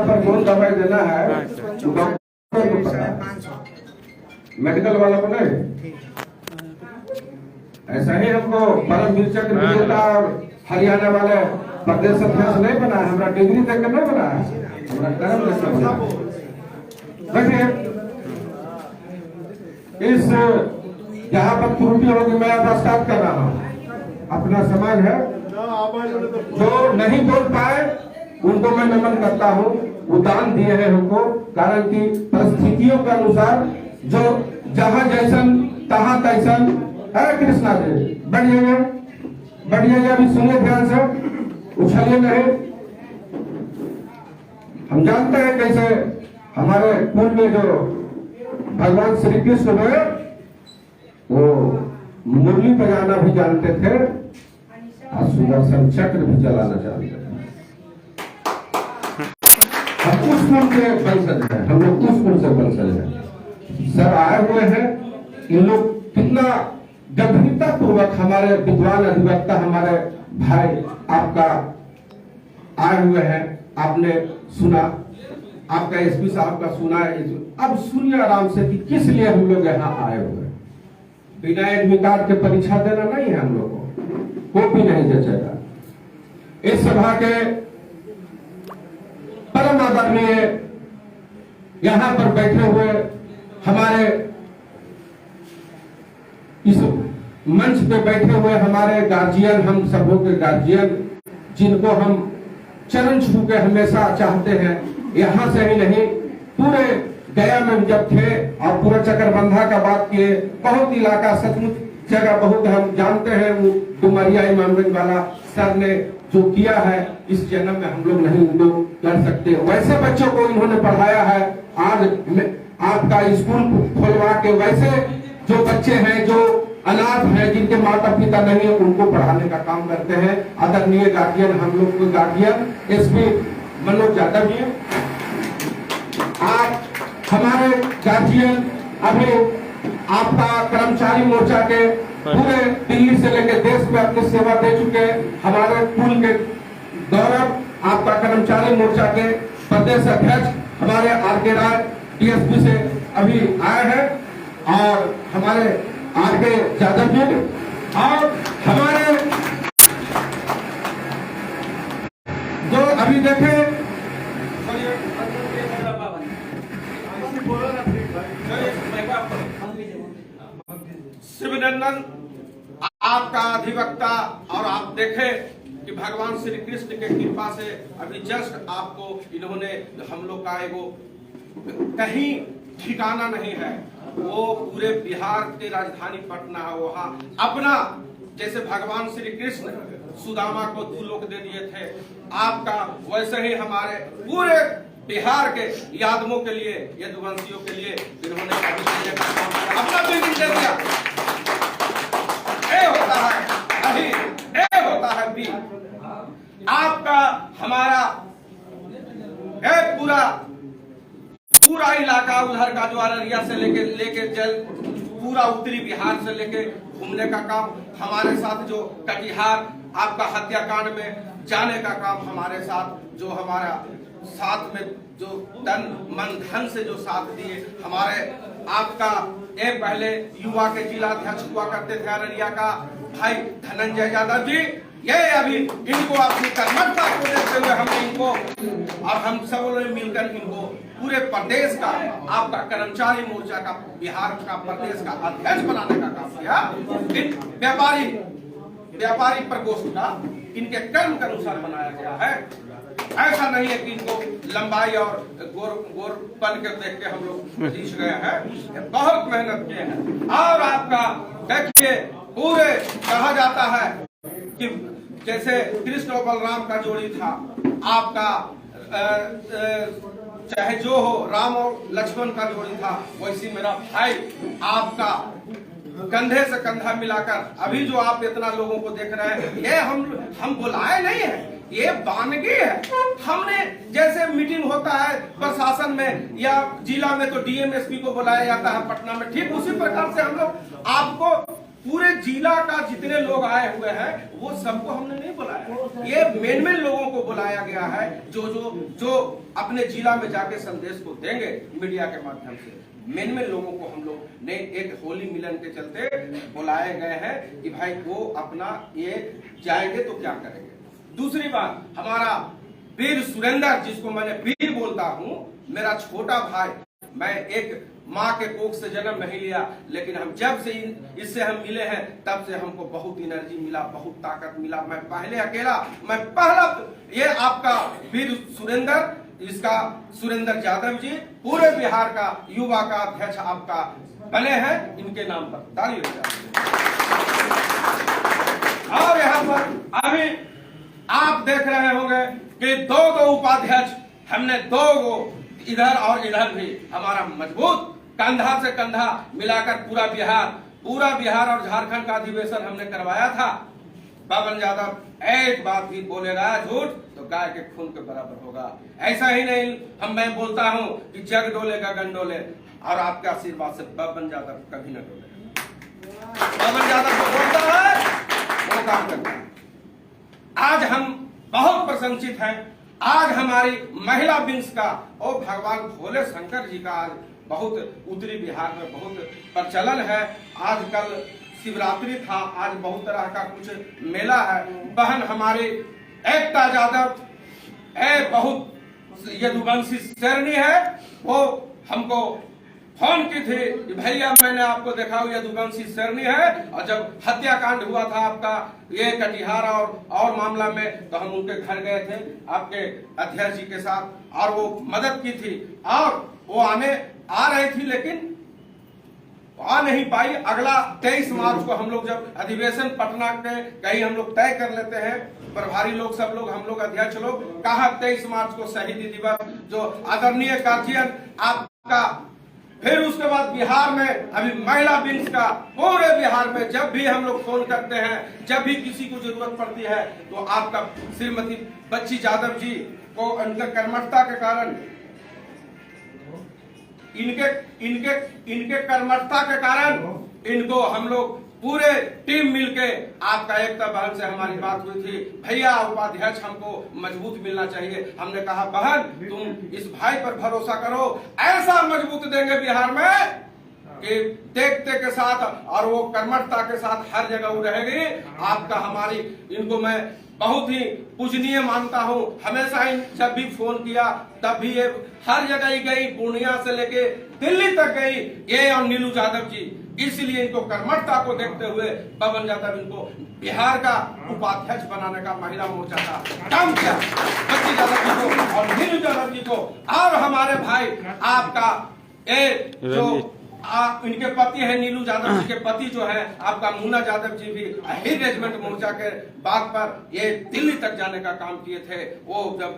पर कौन दवाई देना है डॉक्टर को पता है, मेडिकल वाला को नहीं। ऐसा ही हमको परम वीर चक्र विजेता और हरियाणा वाले प्रदेश अध्यक्ष नहीं बना है, हमारा डिग्री देकर नहीं बना है, हमारा कर्म देकर बना है। देखिए इस जहाँ पर त्रुटि होगी मैं अब स्टार्ट कर रहा हूँ। अपना समाज है जो नहीं बोल पाए उनको मैं नमन करता हूँ, वो दान दिए हैं हमको, कारण कि परिस्थितियों के अनुसार जो जहाँ जैसन तहाँ तैसन है। कृष्णा जी बढ़िया अभी सुनिए ध्यान से, उछलिए नहीं। हम जानते हैं कैसे हमारे कुल में जो भगवान श्री कृष्ण ने वो मुरली बजाना भी जानते थे और सुदर्शन चक्र भी चलाना जानते थे। हम उस कुल के वंशज हैं, हम लोग उस कुल से वंशज हैं। सब आए हुए हैं, इन लोग कितना गंभीरता पूर्वक हमारे विद्वान अधिवक्ता हमारे भाई आपका आए हुए हैं। आपने सुना, आपका एसपी साहब का सुना है। अब सुनिए आराम से कि किस लिए हम लोग यहाँ आए हुए हैं। बिना एडमिट कार्ड के परीक्षा देना नहीं है हम लोग को, कॉपी नहीं जचेगा। इस सभा के परम आदरणीय यहाँ पर बैठे हुए हमारे इस मंच पे बैठे हुए हमारे गार्जियन, हम सबों के गार्जियन, जिनको हम चरण छू के हमेशा चाहते हैं, यहाँ से ही नहीं पूरे गया में जब थे और पूरा चकरबंधा का बात किए, बहुत इलाका सचमुच जगह बहुत हम जानते हैं। वो डुमरिया इमामगंज वाला सर ने जो किया है इस जन्म में हम लोग नहीं उनको कर सकते। वैसे बच्चों को इन्होंने पढ़ाया है, आज आपका स्कूल खोलवा के वैसे जो बच्चे हैं जो अनाथ हैं, जिनके माता पिता नहीं है, उनको पढ़ाने का काम करते हैं। आदरणीय गार्जियन, हम लोग को गार्जियन एसपी मनोज यादव जी, आप हमारे गार्जियन, अभी आपका कर्मचारी मोर्चा के पूरे दिल्ली से लेकर देश में अपनी सेवा दे चुके हमारे कुल के गौरव, आपका कर्मचारी मोर्चा के प्रदेश अध्यक्ष हमारे आर.के. राय डीएसपी से अभी आए हैं, और हमारे आर.के. यादव जी, और हमारे जो अभी देखे शिवनंदन आपका अधिवक्ता, और आप देखें कि भगवान श्री कृष्ण के कृपा से अभी जस्ट आपको इन्होंने, हम लोग का एगो कहीं ठिकाना नहीं है, वो पूरे बिहार के राजधानी पटना है, वहाँ अपना जैसे भगवान श्री कृष्ण सुदामा को दुलोक दे दिए थे, आपका वैसे ही हमारे पूरे बिहार के यादवों के लिए, यदुवंशियों के लिए इन्होंने अपना बिल्डिंग दे दिया। ये होता है अभी, ये होता है भी आपका हमारा पूरा इलाका उधर का जो अररिया से लेके जल पूरा उत्तरी बिहार से लेके घूमने का काम हमारे साथ, जो कटिहार आपका हत्याकांड में जाने का काम हमारे साथ, जो हमारा साथ में जो तन मन धन से जो साथ दिए हमारे, आपका एक पहले युवा के जिला अध्यक्ष हुआ करते थे अररिया का भाई धनंजय यादव जी, ये अभी इनको अपनी कर्मठता को देखते हुए हम इनको और हम सब लोग मिलकर इनको पूरे प्रदेश का, आपका कर्मचारी मोर्चा का, बिहार का प्रदेश का अध्यक्ष बनाने का काम किया। इन व्यापारी प्रकोष्ठ का इनके कर्म के अनुसार बनाया गया है। ऐसा नहीं है कि इनको लंबाई और गोरपन के देख के हम लोग जीत गए हैं, बहुत मेहनत किए हैं। और आपका देखिए पूरे कहा जाता है कि जैसे कृष्ण और बलराम का जोड़ी था, आपका चाहे जो हो, राम और लक्ष्मण का जोड़ी था, वैसी मेरा भाई आपका कंधे से कंधा मिलाकर अभी जो आप इतना लोगों को देख रहे हैं, ये हम बुलाए नहीं है, ये वानगी है। हमने जैसे मीटिंग होता है प्रशासन में या जिला में तो डीएम एसपी को बुलाया जाता है पटना में, ठीक उसी प्रकार से हम लोग आपको पूरे जिला का जितने लोग आए हुए हैं वो सबको हमने नहीं बुलाया, ये मेन लोगों को बुलाया गया है जो अपने जिला में जाके संदेश को देंगे मीडिया के माध्यम से। मेन लोगों को हम लोग ने एक होली मिलन के चलते बुलाए गए हैं कि भाई वो अपना ये जाएंगे तो क्या करेंगे। दूसरी बात, हमारा वीर सुरेंद्र, जिसको मैंने वीर बोलता हूँ, मेरा छोटा भाई, मैं एक माँ के कोख से जन्म नहीं लिया, लेकिन हम जब से इससे हम मिले हैं तब से हमको बहुत एनर्जी मिला, बहुत ताकत मिला। मैं पहले अकेला, मैं पहला, ये आपका वीर सुरेंद्र, इसका सुरेंद्र यादव जी पूरे बिहार का युवा का अध्यक्ष आपका बने हैं, इनके नाम पर ताली हो जाए। और यहाँ पर अभी आप देख रहे होंगे कि दो उपाध्यक्ष हमने, दो इधर और इधर भी हमारा मजबूत कंधा से कंधा मिलाकर पूरा बिहार और झारखंड का अधिवेशन हमने करवाया था। बबन यादव एक बात भी बोलेगा झूठ तो गाय के खून के बराबर होगा। ऐसा ही नहीं मैं बोलता हूं कि जग डोलेगा गंडोले, और आपके आशीर्वाद से बबन यादव कभी न डोलेगा। बबन यादव को बोलता है वो काम करता है। आज हम बहुत प्रशंसित हैं। आज हमारी महिला विंग्स का और भगवान भोले शंकर जी का आज बहुत उत्तरी बिहार में बहुत प्रचलन है। आजकल शिवरात्रि था, आज बहुत तरह का कुछ मेला है। बहन हमारी एकता यादव बहुत यदुवंशी शेरनी है, वो हमको फोन की थी कि भैया मैंने आपको देखा हुआ यदुवंशी शेरनी है। और जब हत्याकांड हुआ था आपका ये कटिहार और मामला में, तो हम उनके घर गए थे आपके अध्यक्ष जी के साथ, और वो मदद की थी, और वो आ रही थी लेकिन आ नहीं पाई। अगला 23 मार्च को हम लोग जब अधिवेशन पटना के कहीं हम लोग तय कर लेते हैं, प्रभारी लोग सब लोग, हम लोग अध्यक्ष लोग, कहा 23 मार्च को शहीदी दिवस जो आदरणीय गार्जियन आपका। फिर उसके बाद बिहार में अभी महिला विंग्स का पूरे बिहार में जब भी हम लोग फोन करते हैं, जब भी किसी को जरूरत पड़ती है, तो आपका श्रीमती बच्ची यादव जी को उनके कर्मठता के कारण, इनके कर्मठता के कारण इनको हम लोग पूरे टीम मिलके, आपका एकता बहन से हमारी बात हुई थी, भैया उपाध्यक्ष हमको मजबूत मिलना चाहिए। हमने कहा बहन तुम इस भाई पर भरोसा करो, ऐसा मजबूत देंगे बिहार में कि देखते के साथ और वो कर्मठता के साथ हर जगह वो रहेगी। आपका हमारी, इनको मैं बहुत ही पूजनीय मानता हूँ। हमेशा जब भी फोन किया तब भी ये हर जगह ही गई, पूर्णिया से लेके दिल्ली तक गई, ये और नीलू यादव जी। इसलिए इनको कर्मठता को देखते हुए बबन यादव इनको बिहार का उपाध्यक्ष बनाने का महिला मोर्चा का काम किया, बच्ची यादव जी को और नीलू यादव जी को। और हमारे भाई आपका जो इनके पति है, नीलू यादव जी के पति जो है आपका मुन्ना यादव जी भी अहिर रेजिमेंट मोर्चा के बात पर ये दिल्ली तक जाने का काम किए थे। वो जब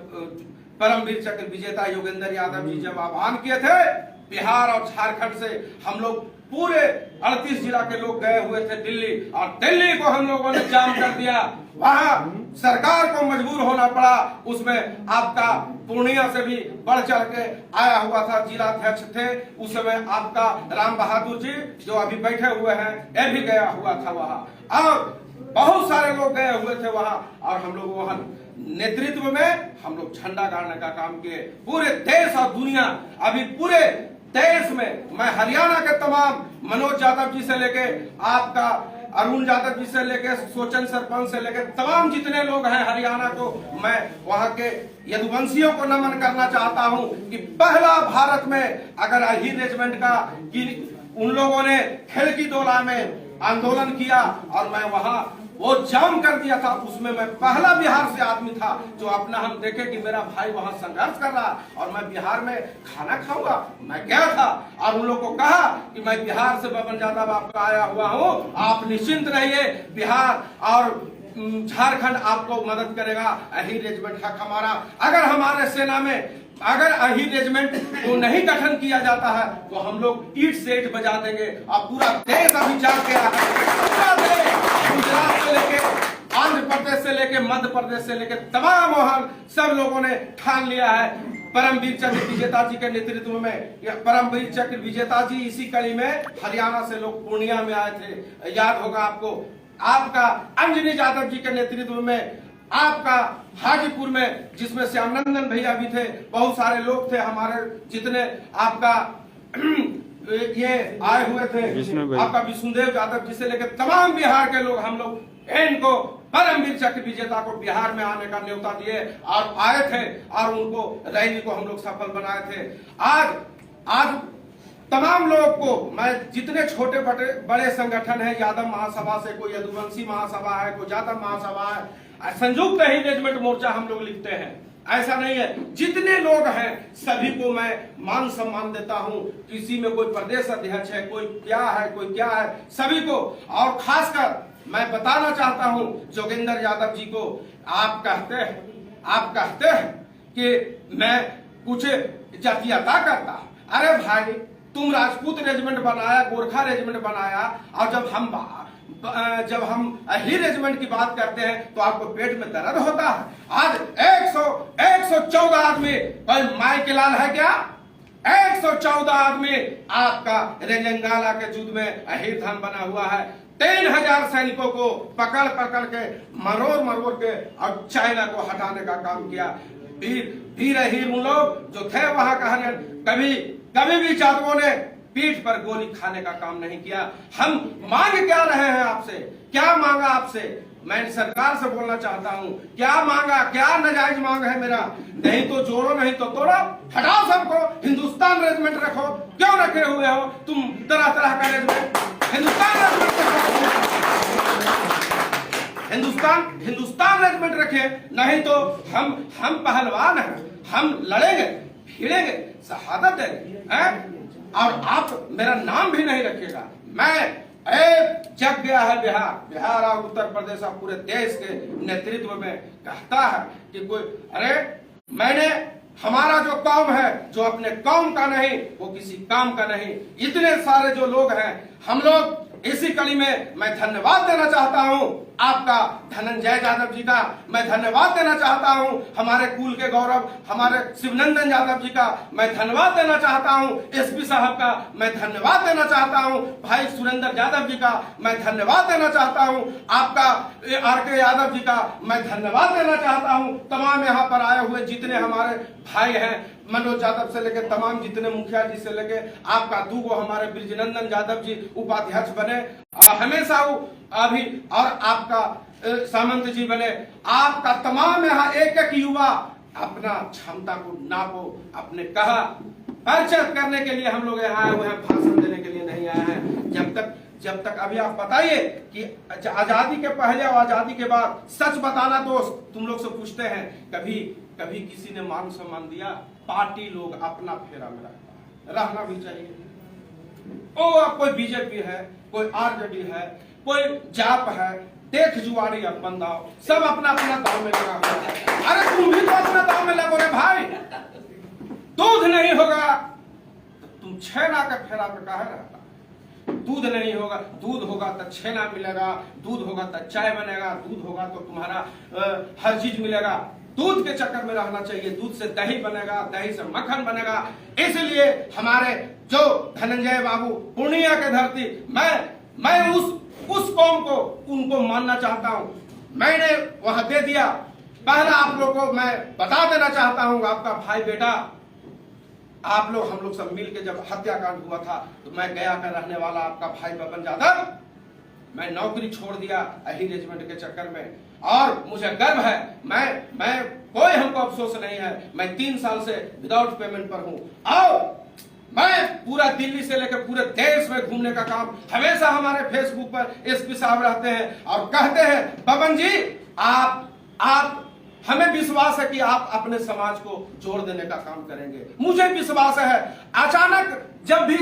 परमवीर चक्र विजेता योगेंद्र यादव जी जब आह्वान किए थे, बिहार और झारखंड से हम लोग पूरे 38 जिला के लोग गए हुए थे दिल्ली, और दिल्ली को हम लोगों ने जाम कर दिया। वहां सरकार को मजबूर होना पड़ा। उसमें आपका पूर्णिया से भी बढ़ चढ़ के आया हुआ था, जिला अध्यक्ष थे उस समय आपका राम बहादुर जी जो अभी बैठे हुए हैं, ये भी गया हुआ था वहां, और बहुत सारे लोग गए हुए थे वहां। और हम लोग वहां नेतृत्व में हम लोग झंडा गाड़ने का काम किए। पूरे देश और दुनिया, अभी पूरे देश में मैं हरियाणा के तमाम मनोज यादव जी से लेके आपका अरुण यादव जी से लेके सोचन सरपंच से लेके तमाम जितने लोग हैं हरियाणा को, मैं वहां के यदुवंशियों को नमन करना चाहता हूं कि पहला भारत में अगर अहिर रेजिमेंट का कि उन लोगों ने खिड़की डोला में आंदोलन किया और मैं वहां वो जाम कर दिया था, उसमें मैं पहला बिहार से आदमी था जो अपना हम देखे कि मेरा भाई वहां संघर्ष कर रहा और मैं बिहार में खाना खाऊंगा। मैं गया था और उन लोगों को कहा कि मैं बिहार से बबन यादव आपका आया हुआ हूं, आप निश्चिंत रहिए, बिहार और झारखंड आपको मदद करेगा। अहिर रेजिमेंट हक हमारा। अगर हमारे सेना में अगर अहिर रेजिमेंट को नहीं गठन किया जाता है तो हम लोग ईट से ईट बजा देंगे और पूरा देश अभी जाग गया है। गुजरात से लेके आंध्र प्रदेश से लेके मध्य प्रदेश से लेके तमाम वहां सब लोगों ने ठान लिया है परमवीर चक्र विजेता जी के नेतृत्व में, परमवीर चक्र विजेता जी इसी कड़ी में हरियाणा से लोग पूर्णिया में आए थे, याद होगा आपको। आपका अंजनी यादव जी के नेतृत्व में, आपका हाजीपुर में जिसमें श्यामनंदन भैया भी थे, बहुत सारे लोग थे हमारे जितने आपका ये आए हुए थे, आपका विष्णुदेव यादव जी से लेकर तमाम बिहार के लोग, हम लोग इनको परमवीर चक्र विजेता को बिहार में आने का न्योता दिए और आए थे और उनको रैली को हम लोग सफल बनाए थे। आज तमाम लोग को मैं, जितने छोटे बड़े संगठन है, यादव महासभा से कोई यदुवंशी महासभा है, कोई यादव महासभा है, संयुक्त ही रेजिमेंट मोर्चा हम लोग लिखते हैं, ऐसा नहीं है। जितने लोग हैं सभी को मैं मान सम्मान देता हूं, किसी में कोई प्रदेश अध्यक्ष है, कोई क्या है, कोई क्या है, सभी को। और खासकर मैं बताना चाहता हूं जोगेंद्र यादव जी को, आप कहते हैं कि मैं कुछ जातीयता करता। अरे भाई, तुम राजपूत रेजिमेंट बनाया, गोरखा रेजिमेंट बनाया, और जब हम ही रेजिमेंट की बात करते हैं तो आपको पेट में दर्द होता है। आज 114 आदमी, कोई माई के लाल है क्या? 114 आदमी आपका रेंजंगाला के युद्ध में अहीर धाम बना हुआ है। 3000 सैनिकों को पकड़ के मरोड़ के और चाइना को हटाने का काम किया। वीर उन लोग जो थे वहां कभी भी जादवों ने पीठ पर गोली खाने का काम नहीं किया। हम मांग क्या रहे हैं आपसे? क्या मांगा आपसे? मैं सरकार से बोलना चाहता हूं, क्या मांगा? क्या नाजायज मांग है मेरा? नहीं तो जोड़ो, नहीं तो तोड़ो, हटाओ सबको, हिंदुस्तान रेजिमेंट रखो। क्यों रखे हुए हो तुम तरह तरह का रेजिमेंट? हिंदुस्तान रेजिमेंट रखे, नहीं तो हम पहलवान हैं, हम लड़ेंगे, भिड़ेंगे, शहादत देंगे, और आप मेरा नाम भी नहीं रखिएगा। मैं जग गया है बिहार और उत्तर प्रदेश और पूरे देश के नेतृत्व में कहता है कि कोई, अरे मैंने, हमारा जो कौम है, जो अपने कौम का नहीं, वो किसी काम का नहीं। इतने सारे जो लोग हैं, हम लोग इसी कड़ी में मैं धन्यवाद देना चाहता हूं आपका धनंजय यादव जी का, मैं धन्यवाद देना चाहता हूं हमारे कुल के गौरव हमारे शिवनंदन यादव जी का, मैं धन्यवाद देना चाहता हूं एसपी साहब का, मैं धन्यवाद देना चाहता हूं भाई सुरेंद्र यादव जी का, मैं धन्यवाद देना चाहता हूं आपका आरके यादव जी का, मैं धन्यवाद देना चाहता हूं तमाम यहाँ पर आए हुए जितने हमारे भाई हैं, मनोज यादव से लेकर तमाम जितने मुखिया जी से लेके आपका दूगो हमारे ब्रिजनंदन यादव जी उपाध्यक्ष बने, हमेशा अभी, और आपका सामंत जी बने, आपका तमाम यहाँ एक एक युवा अपना क्षमता को नापो, अपने कहा परिचय करने के लिए हम लोग यहाँ आए हुए हैं, भाषण देने के लिए नहीं आए हैं। जब तक अभी आप बताइए कि आजादी के पहले और आजादी के बाद सच बताना दोस्त, तुम लोग से पूछते हैं, कभी किसी ने मान सम्मान दिया? पार्टी लोग अपना फेरा में रखता है, रहना भी चाहिए। ओ कोई बीजेपी है, कोई आरजेडी है, कोई जाप है, देख जुआरी बंदा, सब अपना अपना दाव में लगा हुआ है। अरे तुम भी तो अपना दाव में लगो रे भाई। दूध नहीं होगा तो तुम छेना के फेरा पे काहे रहता? दूध नहीं होगा, दूध होगा तो छेना मिलेगा, दूध होगा तो चाय बनेगा, दूध होगा तो तुम्हारा हर चीज मिलेगा। दूध के चक्कर में रहना चाहिए, दूध से दही बनेगा, दही से मक्खन बनेगा। इसलिए हमारे जो धनंजय बाबू पूर्णिया के धरती, मैं उस कौम को उनको मानना चाहता हूं, मैंने वहां दे दिया। पहला आप लोग को मैं बता देना चाहता हूं, आपका भाई बेटा, आप लोग हम लोग सब मिल के जब हत्याकांड हुआ था तो मैं गया का रहने वाला आपका भाई बबन यादव, मैं नौकरी छोड़ दिया अही रेजिमेंट के चक्कर में, और मुझे गर्व है, मैं कोई हमको अफसोस नहीं है, मैं 3 साल से विदाउट पेमेंट पर हूं, और मैं पूरा दिल्ली से लेकर पूरे देश में घूमने का काम, हमेशा हमारे फेसबुक पर एसपी साहब रहते हैं और कहते हैं बबन जी आप हमें विश्वास है कि आप अपने समाज को जोड़ देने का काम करेंगे। मुझे विश्वास है। अचानक जब भी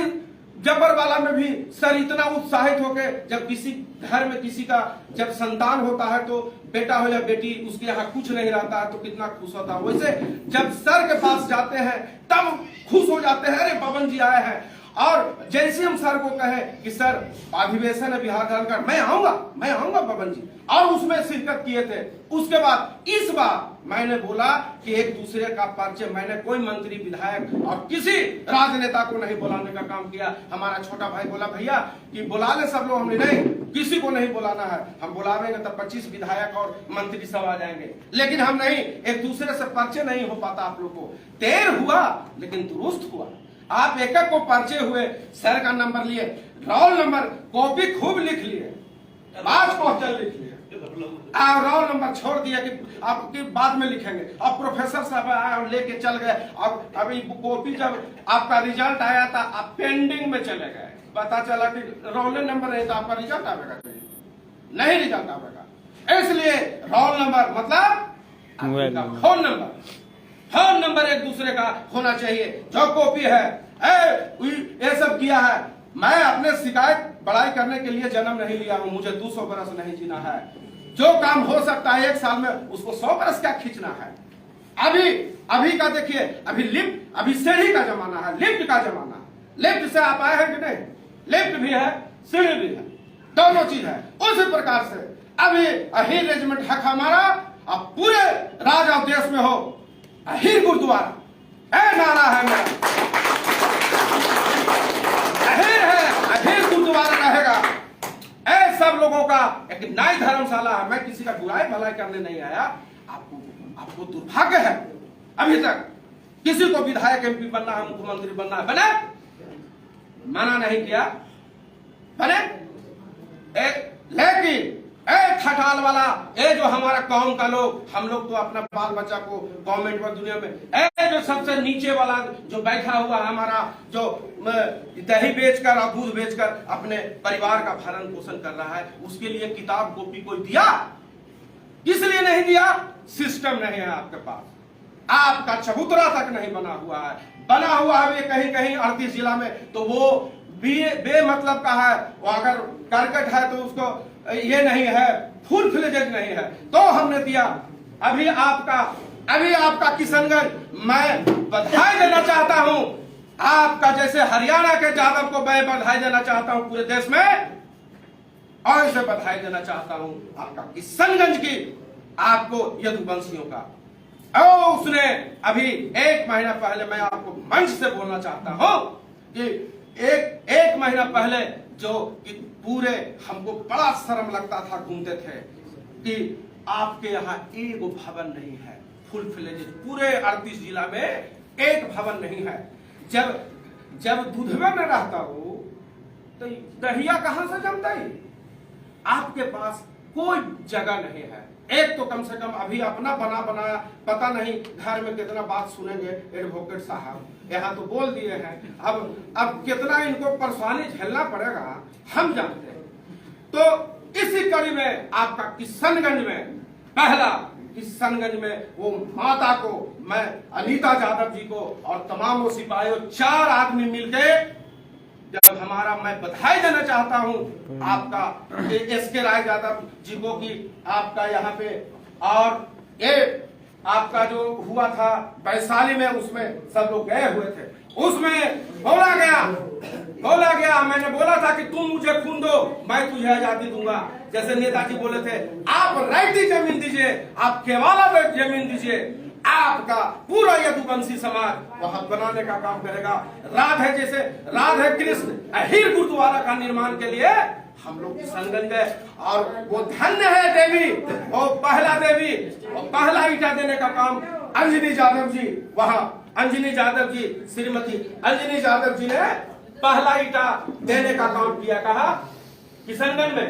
जबरवाला में भी सर इतना उत्साहित होकर, जब किसी घर में किसी का जब संतान होता है तो बेटा हो या बेटी, उसके यहाँ कुछ नहीं रहता है तो कितना खुश होता है, वैसे जब सर के पास जाते हैं तब खुश हो जाते हैं, अरे बबन जी आए हैं। और जैसे हम सर को कहे कि सर अधिवेशन है बिहार झारखंड, मैं आऊंगा पवन जी, और उसमें शिरकत किए थे। उसके बाद इस बार मैंने बोला कि एक दूसरे का परिचय, मैंने कोई मंत्री विधायक और किसी राजनेता को नहीं बुलाने का काम किया। हमारा छोटा भाई बोला भैया कि बुला ले सब लोग, हमने नहीं, किसी को नहीं बुलाना है, हम बुलावेंगे तो 25 विधायक और मंत्री सब आ जाएंगे, लेकिन हम नहीं, एक दूसरे से परिचय नहीं हो पाता। आप लोग को देर हुआ लेकिन दुरुस्त हुआ। आप एक एक को परिचय हुए, सर का नंबर लिए, रोल नंबर कॉपी खूब लिख लिए, आज क्वेश्चन लिख लिए, और रोल नंबर छोड़ दिया कि आपकी बाद में लिखेंगे। अब प्रोफेसर साहब आए लेके चल गए। अब अभी कॉपी जब आपका रिजल्ट आया था आप पेंडिंग में चले गए, पता चला कि रोल नंबर नहीं तो आपका रिजल्ट आवेगा नहीं, रिजल्ट आवेगा। इसलिए रोल नंबर मतलब फोन नंबर एक दूसरे का होना चाहिए। जो कॉपी है ये सब किया है, मैं अपने शिकायत बड़ाई करने के लिए जन्म नहीं लिया हूं, मुझे 200 बरस नहीं जीना है। जो काम हो सकता है 1 साल में, उसको 100 बरस क्या खींचना है। अभी का देखिए, अभी सीढ़ी का जमाना है, लिफ्ट का जमाना। लिफ्ट से आप आए हैं कि नहीं? लिफ्ट भी है, सीढ़ी भी है, दोनों चीज है। उसी प्रकार से अभी अहीर रेजिमेंट हक हमारा, अब पूरे राज्य और देश में हो अहीर गुरुद्वारा, नारा है मेरा, अहीर है, अहीर गुरुद्वारा रहेगा। सब लोगों का एक नई धर्मशाला है। मैं किसी का बुराई भलाई करने नहीं आया। आपको दुर्भाग्य है, अभी तक किसी को विधायक एमपी बनना है, मुख्यमंत्री बनना है, बने, मना नहीं किया, बने। लेकिन खटाल वाला, जो हमारा कौम का लोग, हम लोग तो अपना बाल बच्चा को गवर्नमेंट पर दुनिया में, जो सबसे नीचे वाला जो बैठा हुआ हमारा, जो दही बेचकर और दूध बेचकर अपने परिवार का भरण पोषण कर रहा है, उसके लिए किताब कॉपी कोई दिया? इसलिए नहीं दिया, सिस्टम नहीं है आपके पास, आपका चबूतरा तक नहीं बना हुआ है। बना हुआ है कहीं कहीं 38 जिला में, तो वो बेमतलब का है। वो अगर करकट है तो उसको ये नहीं है, फुल फ्लेजेड नहीं है, तो हमने दिया। अभी आपका किशनगंज, मैं बधाई देना चाहता हूं आपका, जैसे हरियाणा के यादव को मैं बधाई देना चाहता हूं पूरे देश में, और इसे बधाई देना चाहता हूं आपका किशनगंज की, आपको यदुवंशियों का। और उसने अभी 1 महीना पहले, मैं आपको मंच से बोलना चाहता हूं कि एक महीना पहले जो कि पूरे हमको बड़ा शर्म लगता था, घूमते थे कि आपके यहाँ एक भवन नहीं है फुल फ्लेजेड, पूरे 38 जिला में एक भवन नहीं है। जब दूधवा न रहता हो तो दहिया कहां से जमता ही? आपके पास कोई जगह नहीं है। एक तो कम से कम अभी अपना बनाया, पता नहीं घर में कितना बात सुनेंगे एडवोकेट साहब, यहाँ तो बोल दिए हैं, अब कितना इनको परेशानी झेलना पड़ेगा हम जानते हैं। तो इसी कड़ी में आपका किशनगंज में, पहला किशनगंज में वो माता को, मैं अनीता यादव जी को और तमाम वो सिपाहियों 4 आदमी मिलके जब हमारा, मैं बधाई देना चाहता हूं आपका एसके राय यादव जी को कि आपका यहाँ पे, और ये आपका जो हुआ था वैशाली में, उसमें सब लोग गए हुए थे, उसमें बोला गया, मैंने बोला था कि तुम मुझे खून दो, मैं तुझे आजादी दूंगा। जैसे नेताजी बोले थे, आप राइटी जमीन दीजिए, आप केवाला जमीन दीजिए, आपका पूरा यदुवंशी समाज वहां बनाने का काम करेगा। राधे कृष्ण अहीर गुरुद्वारा का निर्माण के लिए हम लोग किशनगंज गए, और वो धन्य है देवी, वो पहला देवी, वो पहला ईटा देने का काम अंजनी यादव जी, वहां अंजनी यादव जी, श्रीमती अंजनी यादव जी ने पहला ईटा देने का काम किया। कहा किशनगंज में,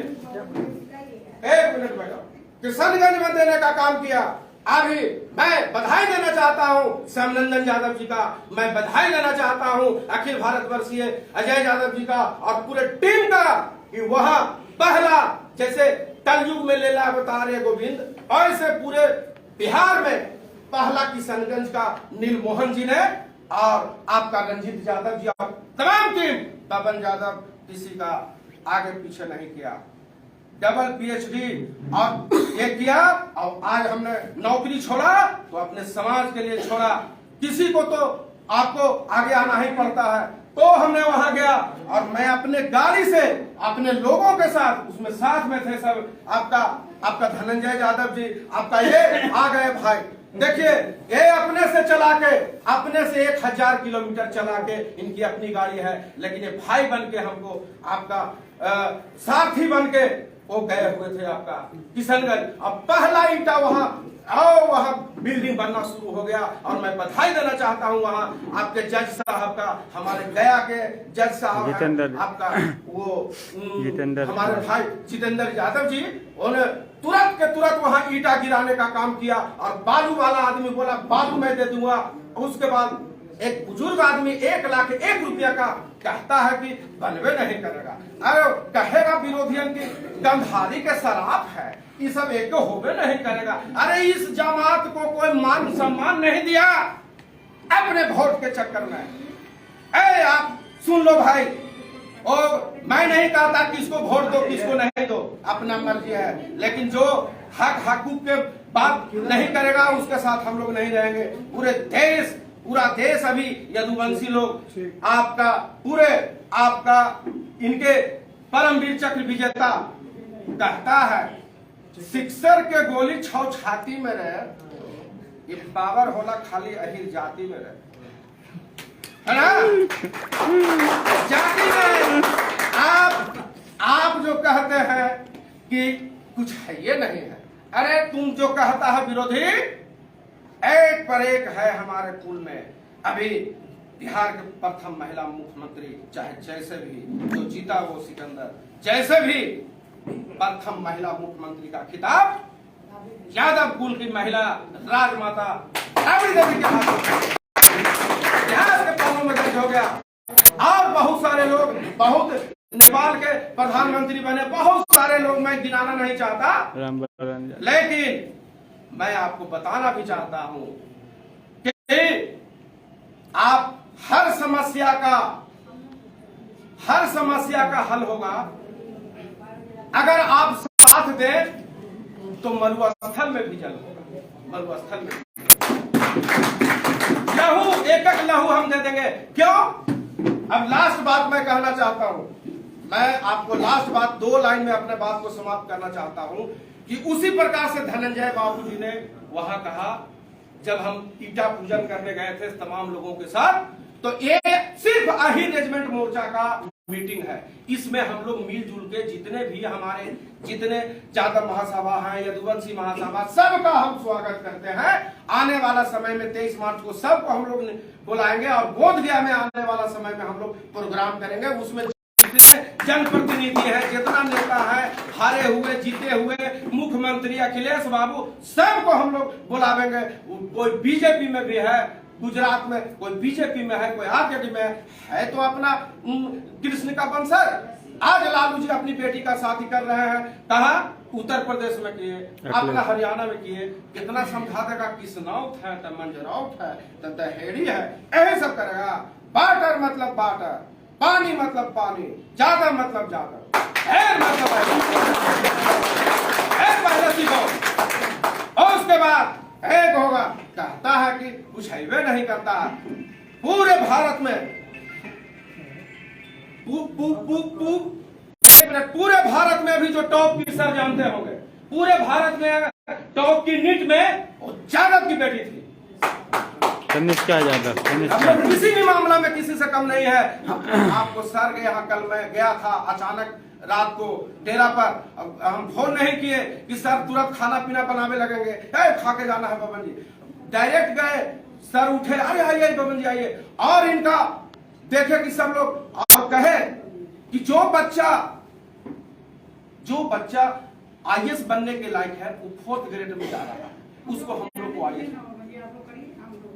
1 मिनट बैठो, किशनगंज में देने का काम किया। अभी मैं बधाई देना चाहता हूं श्यामनंदन यादव जी का, मैं बधाई देना चाहता हूं अखिल भारतवर्षीय अजय यादव जी का और पूरे टीम का, कि वहां पहला, जैसे कलयुग में लीला अवतारे गोविंद, और ऐसे पूरे बिहार में पहला किशनगंज का नीलमोहन जी ने, और आपका रंजीत यादव जी और तमाम टीम, पवन यादव किसी का आगे पीछे नहीं किया, डबल पीएचडी और ये किया। और आज हमने नौकरी छोड़ा तो अपने समाज के लिए छोड़ा। किसी को तो आपको आगे आना ही पड़ता है, तो हमने वहां गया और मैं अपने गाड़ी से अपने लोगों के साथ, उसमें साथ में थे सब, आपका धनंजय यादव जी, आपका ये आ गए भाई। देखिए ये अपने से चला के, अपने से 1000 किलोमीटर चला के, इनकी अपनी गाड़ी है, लेकिन ये भाई बन के हमको, आपका सारथी बन के वो गए हुए थे आपका किशनगंज। अब पहला ईंटा वहां बिल्डिंग बनना शुरू हो गया। और मैं बधाई देना चाहता हूं वहां आपके जज साहब का, हमारे गया के जज साहब आपका वो हमारे भाई जितेंद्र यादव जी, उन्होंने तुरंत के तुरंत वहां ईंटा गिराने का काम किया। और बालू वाला आदमी बोला बालू मैं दे दूंगा। उसके बाद एक बुजुर्ग आदमी 1,01,000 रुपया का कहता है कि बनवे नहीं करेगा। अरे कहेगा विरोधियन की गंधारी के शराब है, ये सब एक होबे नहीं करेगा। अरे इस जमात को कोई मान सम्मान नहीं दिया अपने वोट के चक्कर में। आप सुन लो भाई, और मैं नहीं कहता किसको वोट दो किसको नहीं दो, अपना मर्जी है, लेकिन जो हक हकूक के बात नहीं करेगा उसके साथ हम लोग नहीं रहेंगे। पूरा देश अभी यदुवंशी लोग आपका इनके परमवीर चक्र विजेता कहता है, सिक्सर के गोली छाती में रहे, ये पावर होला खाली अहिर जाति में रहे, है ना? जाति में आप जो कहते हैं कि कुछ है ये नहीं है। अरे तुम जो कहता है विरोधी, एक पर एक है हमारे कुल में। अभी बिहार के प्रथम महिला मुख्यमंत्री, चाहे जैसे भी जो जीता वो सिकंदर, जैसे भी प्रथम महिला मुख्यमंत्री का खिताब यादव कुल की महिला राजमाता राबड़ी देवी के हाथ इतिहास के पन्नों में दर्ज हो गया। और बहुत सारे लोग, बहुत नेपाल के प्रधानमंत्री बने, बहुत सारे लोग, मैं गिनाना नहीं चाहता, लेकिन मैं आपको बताना भी चाहता हूं कि आप हर समस्या का हल होगा अगर आप साथ दें, तो मरुस्थल में भी जल होगा। मरुस्थल में लहू, एक लहू हम दे देंगे। क्यों? अब लास्ट बात मैं कहना चाहता हूं, मैं आपको लास्ट बात 2 लाइन में अपने बात को समाप्त करना चाहता हूं कि उसी प्रकार से धनंजय बाबू जी ने वहां कहा, जब हम ईटा पूजन करने गए थे तमाम लोगों के साथ, तो ये सिर्फ अहिर रेजिमेंट मोर्चा का मीटिंग है। इसमें हम लोग मिलजुल के जितने जादव महासभा हैं, यदुवंशी महासभा, सबका हम स्वागत करते हैं। आने वाला समय में 23 मार्च को सबको हम लोग बुलाएंगे और बोधगया में आने वाला समय में हम लोग प्रोग्राम करेंगे। उसमें जितने जनप्रतिनिधि है, जितना नेता है, हारे हुए जीते हुए मुख्यमंत्री अखिलेश बाबू, सबको हम लोग बुलावेंगे। कोई बीजेपी में भी है, गुजरात में कोई बीजेपी में है, कोई आरजेडी में है, तो अपना कृष्ण का वंशज। आज लालू जी अपनी बेटी का शादी कर रहे हैं, कहा उत्तर प्रदेश में किए, अपना हरियाणा में किए। कितना समझा देगा, किसनौत है तो मंजरौत है तो दहेड़ी है, यही सब करेगा। बाटर मतलब बाटर, पानी मतलब पानी, जादव मतलब जादव, पहले सीखो। और उसके बाद एक होगा, कहता है कि कुछ हाईवे नहीं करता। पूरे भारत में पूरे भारत में भी जो टॉप की सर जानते होंगे, पूरे भारत में टॉप की नीट में जादव की बेटी थी, तनिष्का यादव। किसी भी मामला में किसी से कम नहीं है। आपको सर के यहाँ कल मैं गया था, अचानक रात को डेरा पर हम फोन नहीं किए कि सर तुरंत खाना पीना बनाने लगेंगे, खा के जाना है बबन जी। डायरेक्ट गए, सर उठे, अरे आइए बबन जी आइए। और इनका देखे कि सब लोग, और कहे कि जो बच्चा आईएएस बनने के लायक है वो 4th ग्रेड में जा रहा है, उसको हम लोग को आईएएस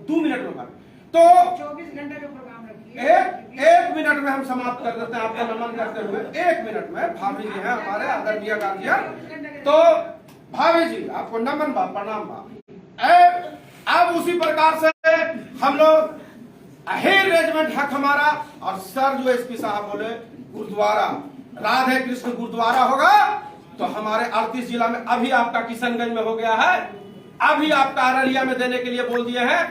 2 मिनट में तो 24 घंटे का प्रोग्राम एक मिनट में हम समाप्त कर देते हैं आपको नमन करते हुए। 1 मिनट में भाभी जी हैं हमारे आदरणीय गार्जियन, तो भाभी जी आपको नमन बा, प्रणाम बा। अब उसी प्रकार से हम लोग अहिर रेजिमेंट हक हमारा, और सर जो एसपी साहब बोले गुरुद्वारा राधे कृष्ण गुरुद्वारा होगा, तो हमारे 38 जिला में अभी आपका किशनगंज में हो गया है, अभी आपका अररिया में देने के लिए बोल दिए हैं।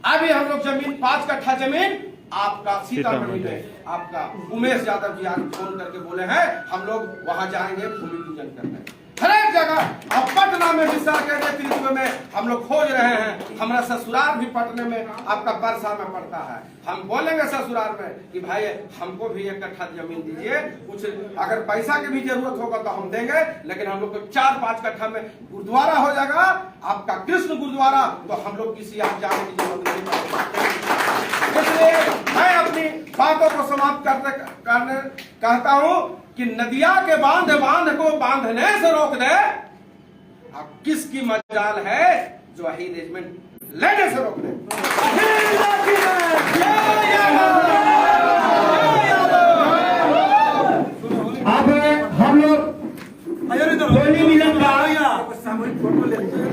अभी हम लोग जमीन 5 कट्ठा जमीन आपका सीतामढ़ी में आपका उमेश यादव जी आज फोन करके बोले हैं हम लोग वहां जाएंगे भूमि पूजन करने। हर एक जगह अब पटना में भी सर के नेतृत्व में हम लोग खोज रहे हैं। हमारा ससुराल भी पटने में आपका परसा में पड़ता है। हम बोलेंगे ससुराल में कि भाई हमको भी एक कट्ठा जमीन दीजिए, कुछ अगर पैसा की भी जरूरत होगा तो हम देंगे, लेकिन हम लोग को 4-5 कट्ठा में गुरुद्वारा हो जाएगा आपका कृष्ण गुरुद्वारा, तो हम लोग किसी आप जाने की जरूरत नहीं पड़ेगी। इसलिए मैं अपनी बातों को समाप्त करने कहता हूं कि नदिया के बांध को बांधने से रोक दे, अब किसकी मजाल है जो अरेंजमेंट लेने से रोक दे। अब हम लोग होली मिलन का सामूहिक फोटो ले लीजिए।